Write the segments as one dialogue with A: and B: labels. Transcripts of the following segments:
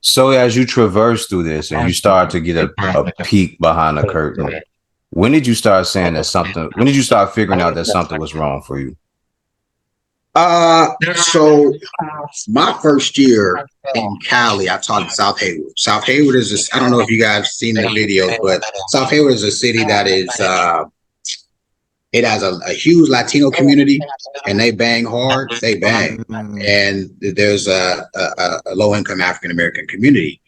A: So as you traverse through this and you start to get a peek behind the curtain, when did you start saying that something? When did you start figuring out that something was wrong for you?
B: So my first year in Cali, I taught in South Hayward. South Hayward is this, I don't know if you guys seen the videos, but South Hayward is a city that is it has a huge Latino community, and they bang hard. They bang, and there's a low income African American community,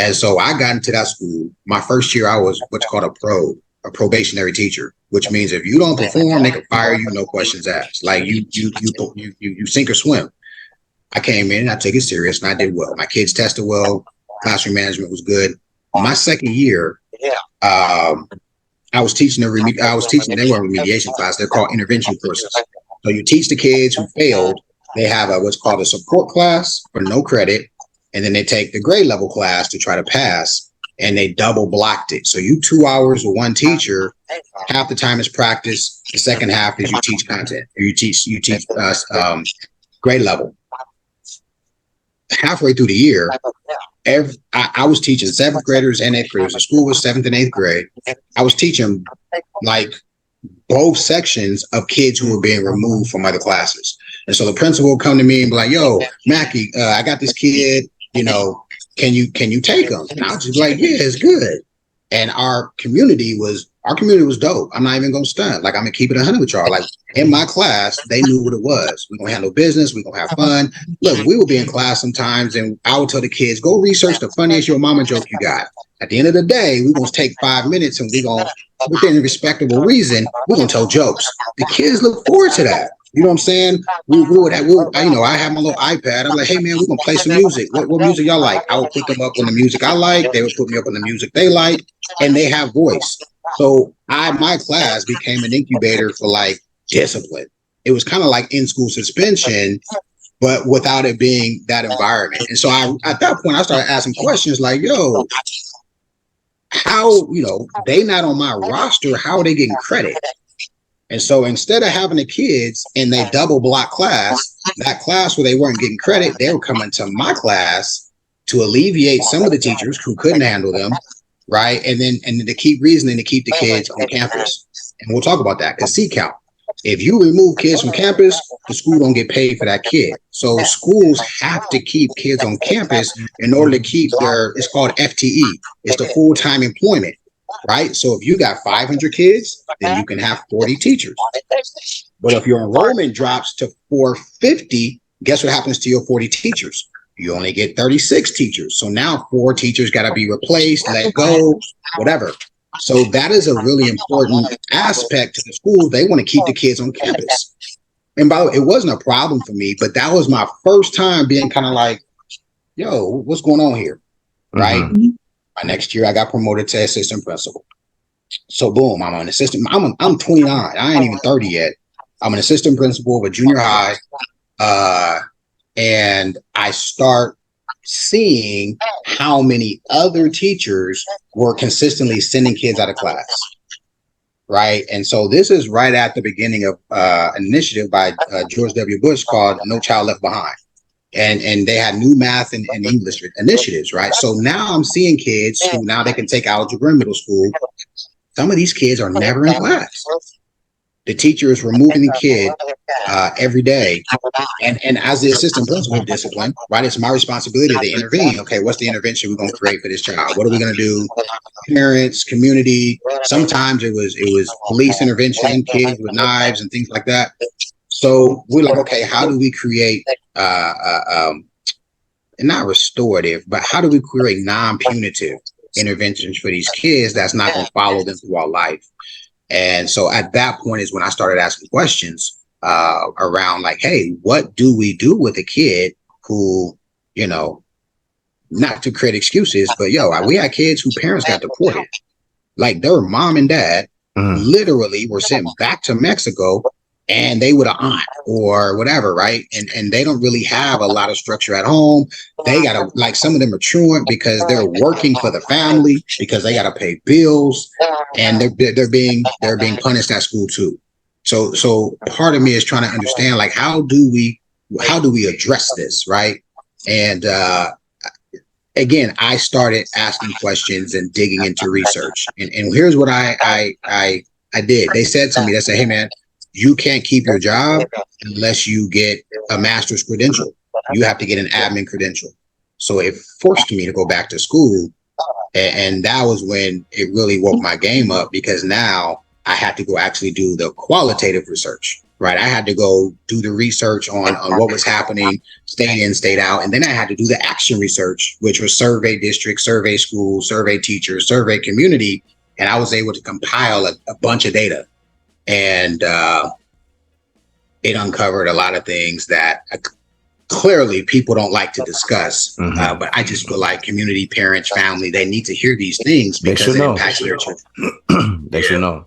B: and so I got into that school. My first year, I was what's called a probationary teacher, which means if you don't perform, they can fire you, no questions asked. Like you sink or swim. I came in, I took it serious, and I did well. My kids tested well. Classroom management was good. My second year, I was teaching they were remediation class. They're called intervention courses. So you teach the kids who failed. They have what's called a support class for no credit, and then they take the grade level class to try to pass. And they double blocked it. So you 2 hours with one teacher. Half the time is practice. The second half is you teach content. Or you teach grade level. Halfway through the year, I was teaching seventh graders and eighth graders. The school was seventh and eighth grade. I was teaching like both sections of kids who were being removed from other classes. And so the principal would come to me and be like, "Yo, Mackey, I got this kid, can you take them?" And I was just like, "Yeah, it's good." And our community was dope. I'm not even gonna stunt. Like, I'm gonna keep it 100 with y'all. Like, in my class, they knew what it was. We're gonna handle business. We're gonna have fun. Look, we would be in class sometimes, and I would tell the kids, "Go research the funniest your mama joke you got." At the end of the day, we're gonna take 5 minutes, and we're gonna, within a respectable reason, we're gonna tell jokes. The kids look forward to that. You know what I'm saying? I have my little iPad. I'm like, "Hey man, we're gonna play some music. What music y'all like?" I would put them up on the music I like. They would put me up on the music they like, and they have voice. So my class became an incubator for like discipline. It was kind of like in school suspension, but without it being that environment. And so at that point, I started asking questions like, "Yo, how, they not on my roster, how are they getting credit?" And so instead of having the kids in their double block class, that class where they weren't getting credit, they were coming to my class to alleviate some of the teachers who couldn't handle them, right? And then to keep reasoning to keep the kids on campus. And we'll talk about that because seat count. If you remove kids from campus, the school don't get paid for that kid. So schools have to keep kids on campus in order to keep it's called FTE. It's the full-time employment. Right? So if you got 500 kids, then you can have 40 teachers. But if your enrollment drops to 450, guess what happens to your 40 teachers? You only get 36 teachers. So now 4 teachers got to be replaced, let go, whatever. So that is a really important aspect to the school. They want to keep the kids on campus. And by the way, it wasn't a problem for me, but that was my first time being kind of like, "Yo, what's going on here?" Right? Mm-hmm. My next year, I got promoted to assistant principal. So boom, I'm an assistant. I'm 29. I ain't even 30 yet. I'm an assistant principal of a junior high. And I start seeing how many other teachers were consistently sending kids out of class. Right. And so this is right at the beginning of an initiative by George W. Bush called No Child Left Behind. And they had new math and English initiatives, right? So now I'm seeing kids who now they can take algebra in middle school. Some of these kids are never in class. The teacher is removing the kid every day. And as the assistant principal of discipline, right, it's my responsibility to intervene. Okay, what's the intervention we're going to create for this child? What are we going to do? Parents, community. Sometimes it was police intervention, kids with knives and things like that. So we're like, okay, how do we create not restorative, but how do we create non-punitive interventions for these kids that's not going to follow them through our life? And so at that point is when I started asking questions around like, hey, what do we do with a kid who, not to create excuses, but we had kids whose parents got deported. Like their mom and dad literally were sent back to Mexico and they with an aunt or whatever, right? And they don't really have a lot of structure at home. They gotta, like, some of them are truant because they're working for the family because they gotta pay bills, and they're being punished at school too. So part of me is trying to understand, like, how do we address this, right? And again, I started asking questions and digging into research. And here's what I did. They said to me, they said, hey man, you can't keep your job unless you get a master's credential. You have to get an admin credential. So it forced me to go back to school. And that was when it really woke my game up, because now I had to go actually do the qualitative research, right? I had to go do the research on what was happening, state in, state out. And then I had to do the action research, which was survey districts, survey schools, survey teachers, survey community. And I was able to compile a bunch of data. And it uncovered a lot of things that clearly people don't like to discuss. But I just feel like community, parents, family, they need to hear these things because it impacts their children.
A: They should know.